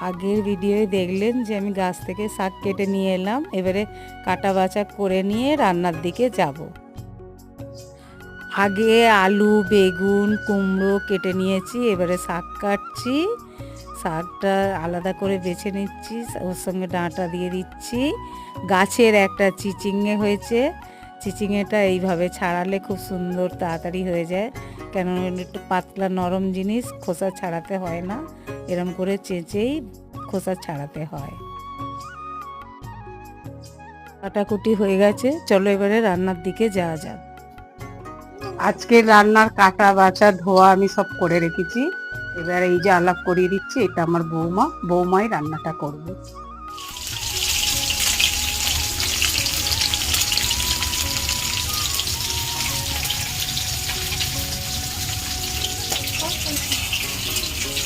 আগের ভিডিওয়ে দেখলেন যে আমি গাছ থেকে শাক কেটে নিয়ে এলাম, এবারে কাটা বাছা করে নিয়ে রান্নার দিকে যাব। আগে আলু, বেগুন, কুমড়ো কেটে নিয়েছি, এবারে শাক কাটছি। শাকটা আলাদা করে বেছে নিচ্ছি, ওর সঙ্গে ডাঁটা দিয়ে দিচ্ছি। গাছের একটা চিচিঙে হয়েছে, চিচিঙেটা এইভাবে ছাড়ালে খুব সুন্দর তাড়াতাড়ি হয়ে যায়, কেন একটু পাতলা নরম জিনিস, খোসা ছাড়াতে হয় না, এরম করে চেঁচেই খোসা ছাড়াতে হয়। কাটাকুটি হয়ে গেছে, চলো এবারে রান্নার দিকে যাওয়া যাক। আজকে রান্নার কাটা বাছা ধোয়া আমি সব করে রেখেছি। এবার এই যে আলাপ করিয়ে দিচ্ছি, এটা আমার বৌমাই রান্নাটা করবে।